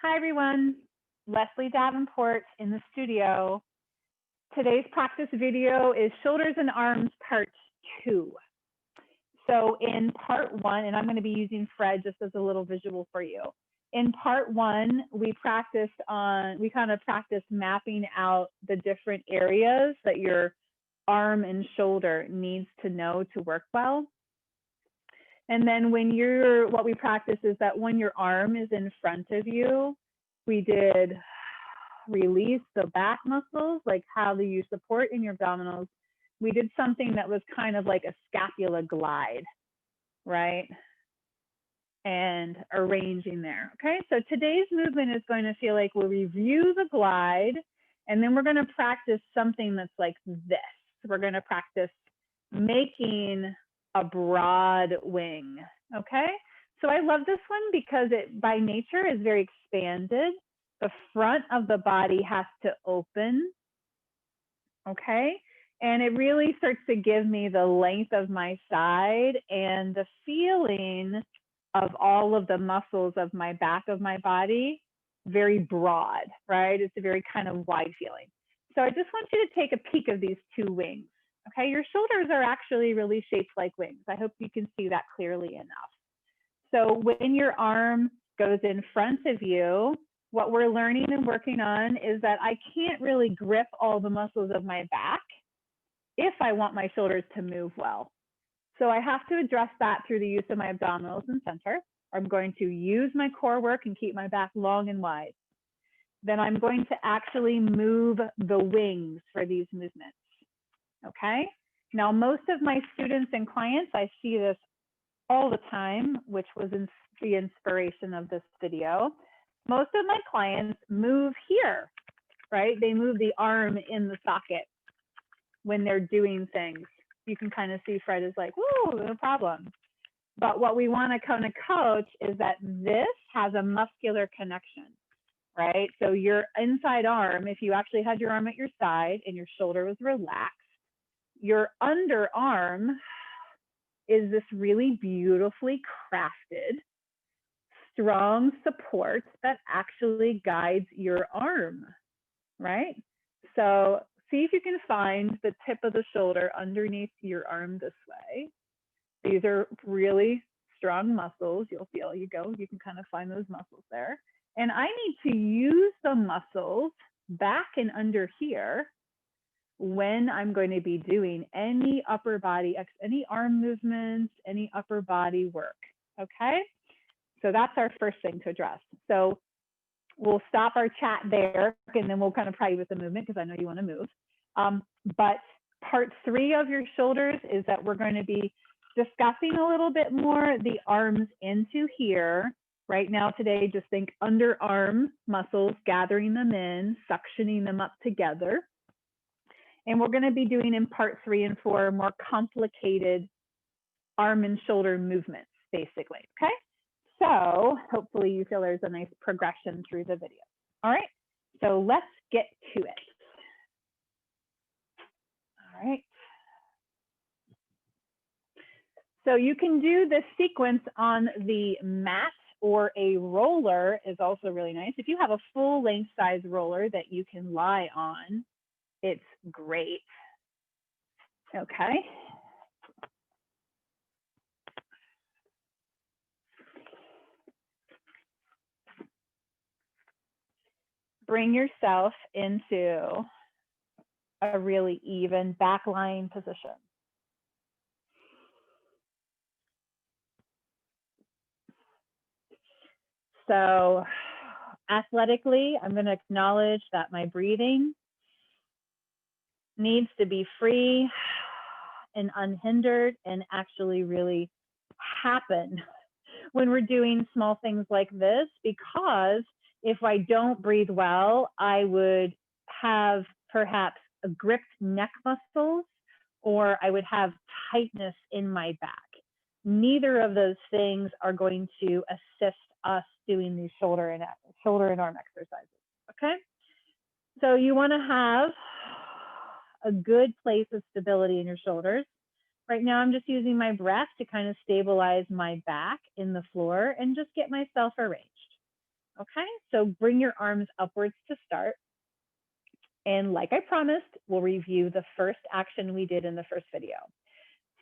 Hi, everyone. Leslie Davenport in the studio. Today's practice video is shoulders and arms part 2. So in part 1, and I'm going to be using Fred just as a little visual for you. In part 1, we kind of practiced mapping out the different areas that your arm and shoulder needs to know to work well. And then what we practice is that when your arm is in front of you, we did release the back muscles, like how do you support in your abdominals. We did something that was kind of like a scapula glide, right? And arranging there, okay? So today's movement is going to feel like we'll review the glide, and then we're gonna practice something that's like this. We're gonna practice making a broad wing, okay? So I love this one because it, by nature, is very expanded. The front of the body has to open, okay? And it really starts to give me the length of my side and the feeling of all of the muscles of my back of my body, very broad, right? It's a very kind of wide feeling. So I just want you to take a peek of these two wings, okay? Your shoulders are actually really shaped like wings. I hope you can see that clearly enough. So when your arm goes in front of you, what we're learning and working on is that I can't really grip all the muscles of my back if I want my shoulders to move well. So I have to address that through the use of my abdominals and center. I'm going to use my core work and keep my back long and wide. Then I'm going to actually move the wings for these movements, okay? Now, most of my students and clients, I see this all the time, which was the inspiration of this video. Most of my clients move here, right? They move the arm in the socket when they're doing things. You can kind of see Fred is like, whoa, no problem. But what we want to kind of coach is that this has a muscular connection, right? So your inside arm, if you actually had your arm at your side and your shoulder was relaxed, your underarm is this really beautifully crafted, strong support that actually guides your arm, right? So see if you can find the tip of the shoulder underneath your arm this way. These are really strong muscles. You'll feel you can kind of find those muscles there. And I need to use the muscles back and under here when I'm going to be doing any upper body, any arm movements, any upper body work, okay? So that's our first thing to address. So we'll stop our chat there, and then we'll kind of pry with the movement because I know you want to move. But part 3 of your shoulders is that we're going to be discussing a little bit more the arms into here. Right now today, just think underarm muscles, gathering them in, suctioning them up together. And we're going to be doing in part 3 and 4 more complicated arm and shoulder movements, basically, okay? So hopefully you feel there's a nice progression through the video. All right, so let's get to it. All right. So you can do this sequence on the mat, or a roller is also really nice. If you have a full length size roller that you can lie on, it's great. Okay. Bring yourself into a really even back lying position. So athletically, I'm going to acknowledge that my breathing needs to be free and unhindered and actually really happen when we're doing small things like this, because if I don't breathe well, I would have perhaps a gripped neck muscles, or I would have tightness in my back. Neither of those things are going to assist us doing these shoulder and arm exercises, okay? So you want to have a good place of stability in your shoulders. Right now, I'm just using my breath to kind of stabilize my back in the floor and just get myself arranged. Okay, so bring your arms upwards to start. And like I promised, we'll review the first action we did in the first video.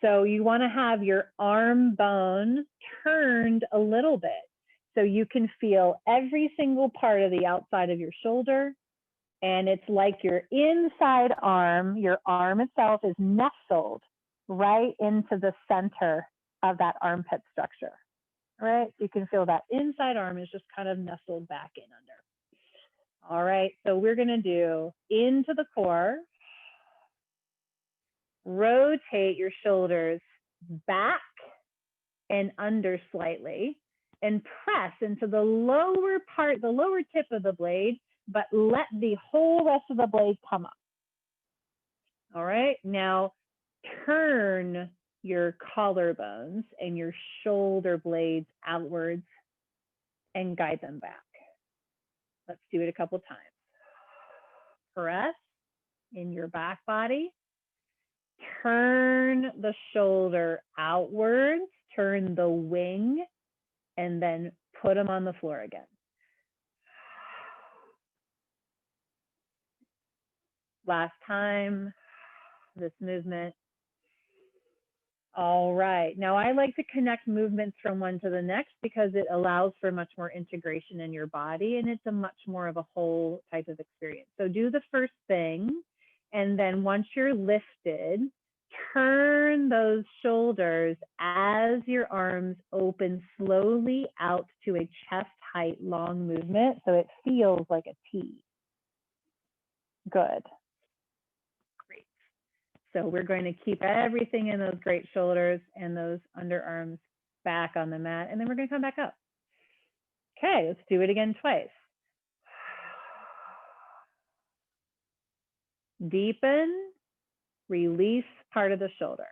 So you want to have your arm bone turned a little bit so you can feel every single part of the outside of your shoulder. And it's like your inside arm, your arm itself is nestled right into the center of that armpit structure, right? You can feel that inside arm is just kind of nestled back in under. All right, so we're gonna do into the core, rotate your shoulders back and under slightly, and press into the lower part, the lower tip of the blade, but let the whole rest of the blade come up. All right, now turn your collarbones and your shoulder blades outwards and guide them back. Let's do it a couple times. Press in your back body. Turn the shoulder outwards, turn the wing, and then put them on the floor again. Last time, this movement. All right, now I like to connect movements from one to the next because it allows for much more integration in your body and it's a much more of a whole type of experience. So do the first thing, and then once you're lifted, turn those shoulders as your arms open slowly out to a chest height long movement so it feels like a T. Good. Great. So we're going to keep everything in those great shoulders and those underarms back on the mat, and then we're going to come back up. Okay, let's do it again twice. Deepen, release part of the shoulder.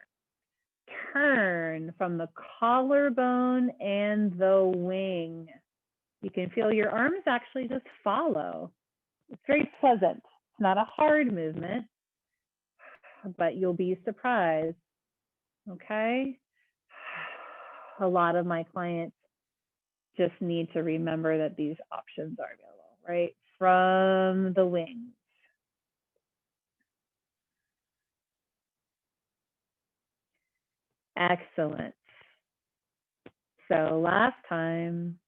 Turn from the collarbone and the wing. You can feel your arms actually just follow. It's very pleasant. It's not a hard movement, but you'll be surprised, okay? A lot of my clients just need to remember that these options are available, right? From the wings. Excellent. So last time,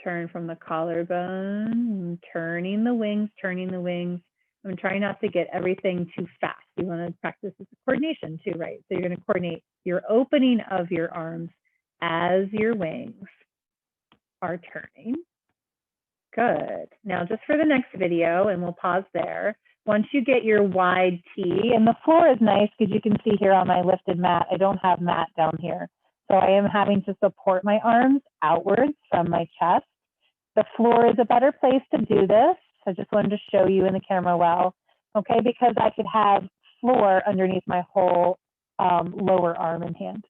turn from the collarbone, turning the wings, turning the wings. I'm trying not to get everything too fast. You want to practice this coordination too, right? So you're going to coordinate your opening of your arms as your wings are turning. Good. Now just for the next video, and we'll pause there, once you get your wide T, and the floor is nice because you can see here on my lifted mat, I don't have mat down here. So I am having to support my arms outwards from my chest. The floor is a better place to do this. I just wanted to show you in the camera well, okay, because I could have floor underneath my whole lower arm and hand.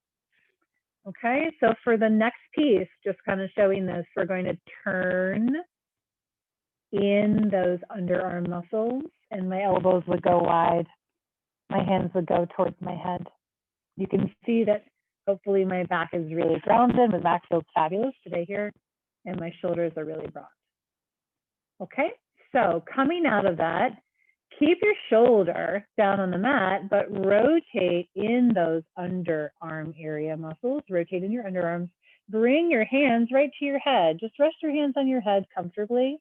Okay, so for the next piece, just kind of showing this, we're going to turn in those underarm muscles, and my elbows would go wide. My hands would go towards my head. You can see that hopefully my back is really grounded. My back feels fabulous today here, and my shoulders are really broad. Okay, so coming out of that, keep your shoulder down on the mat, but rotate in those underarm area muscles. Rotate in your underarms. Bring your hands right to your head. Just rest your hands on your head comfortably.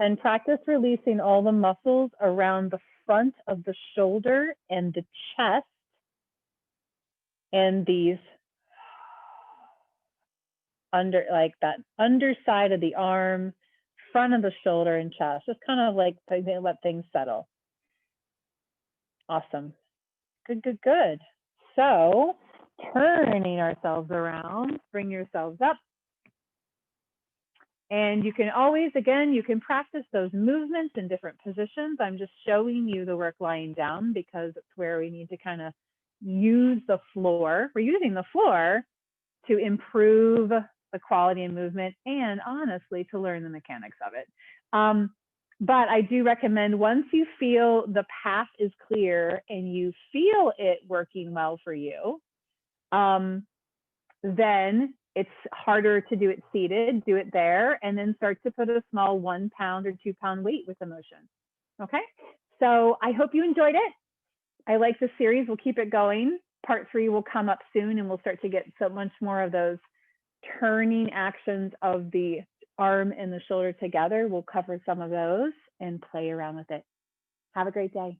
And practice releasing all the muscles around the front of the shoulder and the chest and these like that underside of the arm, front of the shoulder and chest. Just kind of like let things settle. Awesome. Good, good, good. So turning ourselves around, bring yourselves up. And you can always, again, you can practice those movements in different positions. I'm just showing you the work lying down because it's where we need to kind of use the floor. We're using the floor to improve the quality and movement and honestly to learn the mechanics of it. But I do recommend once you feel the path is clear and you feel it working well for you, then it's harder to do it seated, do it there, and then start to put a small 1 pound or 2 pound weight with the motion. Okay, so I hope you enjoyed it. I like the series, we'll keep it going. Part 3 will come up soon and we'll start to get so much more of those turning actions of the arm and the shoulder together. We'll cover some of those and play around with it. Have a great day.